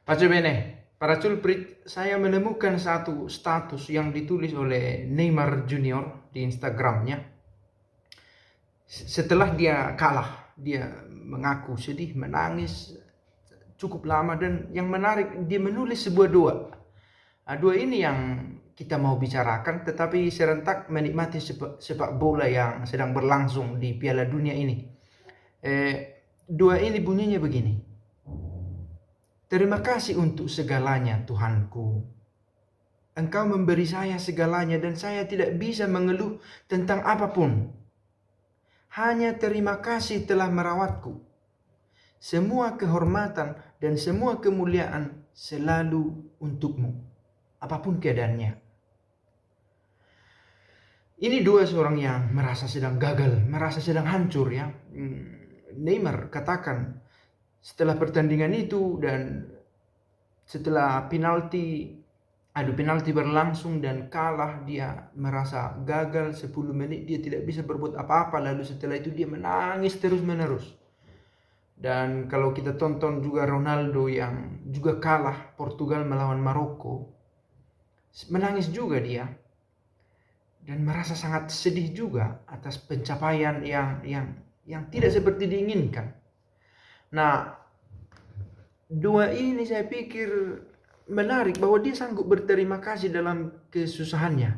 Pace bene, para culprit, saya menemukan satu status yang ditulis oleh Neymar Junior di Instagramnya. Setelah dia kalah, dia mengaku sedih, menangis cukup lama, dan yang menarik, dia menulis sebuah doa. Nah, doa ini yang kita mau bicarakan, tetapi serentak menikmati sepak bola yang sedang berlangsung di Piala Dunia ini. Doa ini bunyinya begini: terima kasih untuk segalanya, Tuhanku. Engkau memberi saya segalanya dan saya tidak bisa mengeluh tentang apapun. Hanya terima kasih telah merawatku. Semua kehormatan dan semua kemuliaan selalu untukmu, apapun keadaannya. Ini dua seorang yang merasa sedang gagal, merasa sedang hancur ya. Neymar katakan setelah pertandingan itu dan setelah penalti berlangsung dan kalah, dia merasa gagal 10 menit, dia tidak bisa berbuat apa-apa. Lalu setelah itu dia menangis terus menerus. Dan kalau kita tonton juga Ronaldo yang juga kalah Portugal melawan Maroko, menangis juga dia dan merasa sangat sedih juga atas pencapaian yang tidak seperti diinginkan. Nah, dua ini saya pikir menarik bahwa dia sanggup berterima kasih dalam kesusahannya,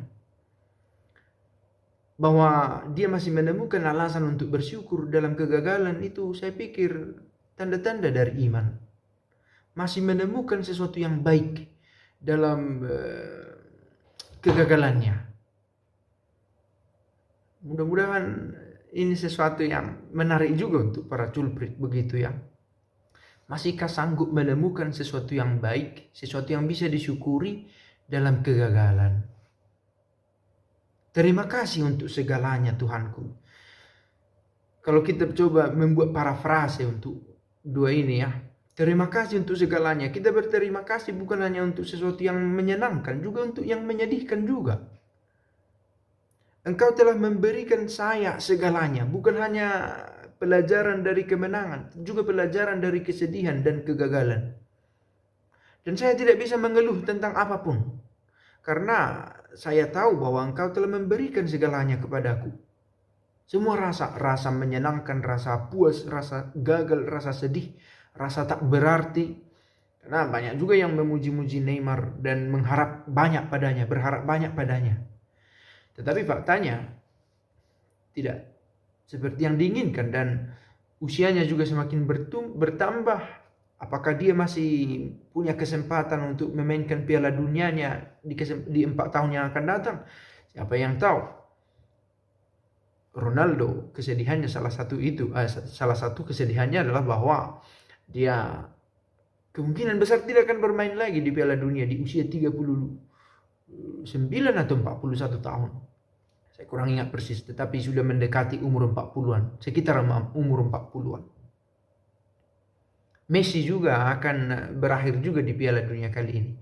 bahwa dia masih menemukan alasan untuk bersyukur dalam kegagalan. Itu saya pikir tanda-tanda dari iman, masih menemukan sesuatu yang baik dalam kegagalannya. Mudah-mudahan ini sesuatu yang menarik juga untuk para culprit begitu ya. Masihkah sanggup menemukan sesuatu yang baik, sesuatu yang bisa disyukuri dalam kegagalan? Terima kasih untuk segalanya, Tuhanku. Kalau kita coba membuat parafrase untuk dua ini ya, terima kasih untuk segalanya. Kita berterima kasih bukan hanya untuk sesuatu yang menyenangkan, juga untuk yang menyedihkan juga. Engkau telah memberikan saya segalanya, bukan hanya pelajaran dari kemenangan, juga pelajaran dari kesedihan dan kegagalan. Dan saya tidak bisa mengeluh tentang apapun, karena saya tahu bahwa Engkau telah memberikan segalanya kepadaku. Semua rasa menyenangkan, rasa puas, rasa gagal, rasa sedih, rasa tak berarti. Karena banyak juga yang memuji-muji Neymar dan berharap banyak padanya. Tetapi faktanya tidak seperti yang diinginkan, dan usianya juga semakin bertambah. Apakah dia masih punya kesempatan untuk memainkan Piala Dunianya di 4 tahun yang akan datang? Siapa yang tahu? Ronaldo, kesedihannya salah satu kesedihannya adalah bahwa dia kemungkinan besar tidak akan bermain lagi di Piala Dunia di usia 39 atau 41 tahun. Saya kurang ingat persis, tetapi sudah mendekati umur 40-an, sekitar umur 40-an. Messi juga akan berakhir juga di Piala Dunia kali ini.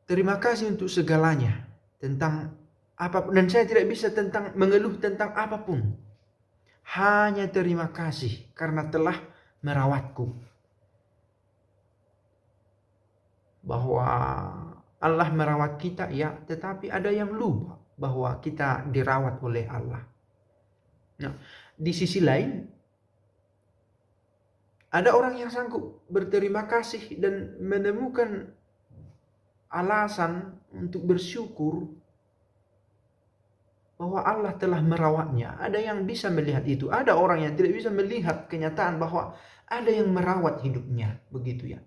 Terima kasih untuk segalanya, tentang apapun, dan saya tidak bisa mengeluh tentang apapun. Hanya terima kasih karena telah merawatku. Bahwa Allah merawat kita ya, tetapi ada yang lupa bahwa kita dirawat oleh Allah. Nah, di sisi lain ada orang yang sanggup berterima kasih dan menemukan alasan untuk bersyukur bahwa Allah telah merawatnya. Ada yang bisa melihat itu. Ada orang yang tidak bisa melihat kenyataan bahwa ada yang merawat hidupnya, begitu ya.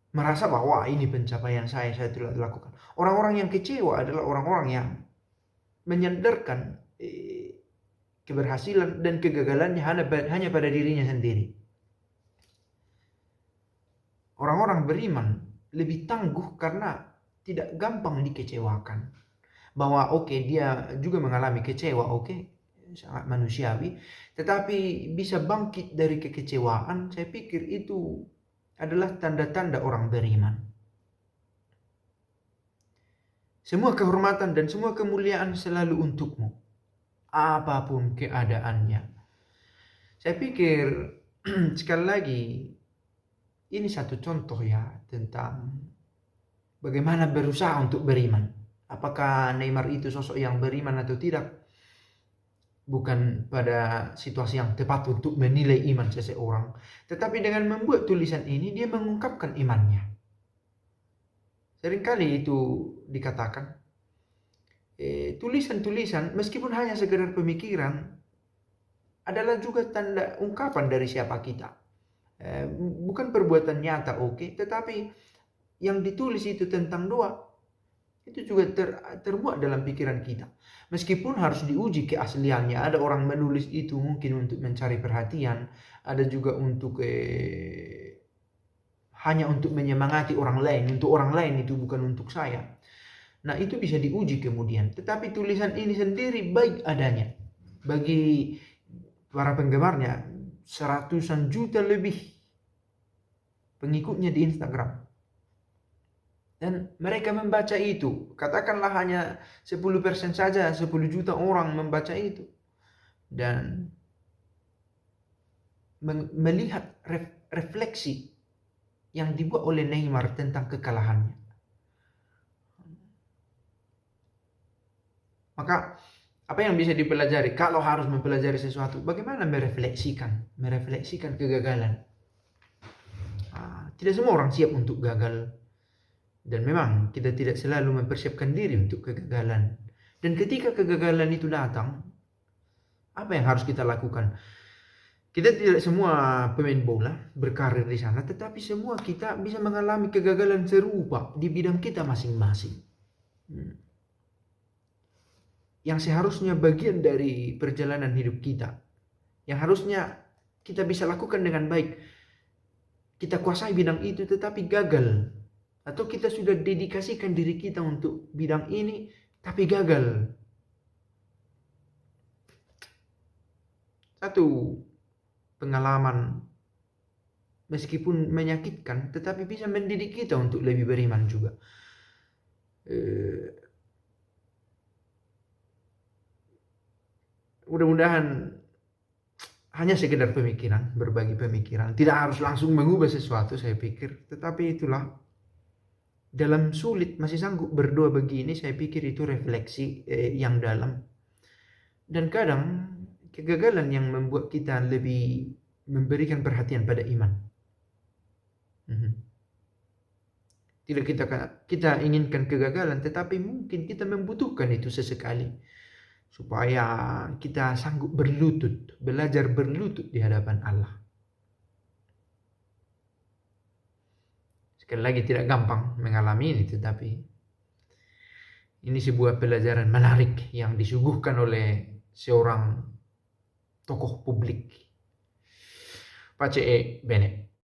Merasa bahwa ini pencapaian saya telah lakukan. Orang-orang yang kecewa adalah orang-orang yang menyandarkan keberhasilan dan kegagalannya hanya pada dirinya sendiri. Orang-orang beriman lebih tangguh karena tidak gampang dikecewakan. Bahwa dia juga mengalami kecewa, sangat manusiawi, tetapi bisa bangkit dari kekecewaan. Saya pikir itu adalah tanda-tanda orang beriman. Semua kehormatan dan semua kemuliaan selalu untukmu, apapun keadaannya. Saya pikir sekali lagi, ini satu contoh ya tentang bagaimana berusaha untuk beriman. Apakah Neymar itu sosok yang beriman atau tidak? Bukan pada situasi yang tepat untuk menilai iman seseorang. Tetapi dengan membuat tulisan ini, dia mengungkapkan imannya. Seringkali itu dikatakan, tulisan-tulisan meskipun hanya sekedar pemikiran, adalah juga tanda ungkapan dari siapa kita. Bukan perbuatan nyata, oke, tetapi yang ditulis itu tentang doa, itu juga terbuat dalam pikiran kita. Meskipun harus diuji keasliannya. Ada orang menulis itu mungkin untuk mencari perhatian, ada juga untuk hanya untuk menyemangati orang lain, untuk orang lain, itu bukan untuk saya. Nah, itu bisa diuji kemudian. Tetapi tulisan ini sendiri baik adanya. Bagi para penggemarnya, 100-an juta lebih pengikutnya di Instagram. Dan mereka membaca itu. Katakanlah hanya 10% saja, 10 juta orang membaca itu. Dan melihat refleksi yang dibuat oleh Neymar tentang kekalahannya. Maka apa yang bisa dipelajari? Kalau harus mempelajari sesuatu, bagaimana merefleksikan kegagalan. Tidak semua orang siap untuk gagal. Dan memang kita tidak selalu mempersiapkan diri untuk kegagalan. Dan ketika kegagalan itu datang, apa yang harus kita lakukan? Kita tidak semua pemain bola berkarir di sana, tetapi semua kita bisa mengalami kegagalan serupa di bidang kita masing-masing. Yang seharusnya bagian dari perjalanan hidup kita. Yang harusnya kita bisa lakukan dengan baik. Kita kuasai bidang itu tetapi gagal. Atau kita sudah dedikasikan diri kita untuk bidang ini, tapi gagal. Satu pengalaman, meskipun menyakitkan, tetapi bisa mendidik kita untuk lebih beriman juga. Mudah-mudahan hanya sekedar pemikiran, berbagi pemikiran. Tidak harus langsung mengubah sesuatu, saya pikir. Tetapi itulah, dalam sulit masih sanggup berdoa begini, saya pikir itu refleksi yang dalam. Dan kadang kegagalan yang membuat kita lebih memberikan perhatian pada iman. Tidak kita inginkan kegagalan, tetapi mungkin kita membutuhkan itu sesekali supaya kita sanggup berlutut, belajar berlutut di hadapan Allah. Sekali lagi, tidak gampang mengalami ini, tetapi ini sebuah pelajaran menarik yang disuguhkan oleh seorang tokoh publik. Pace bene.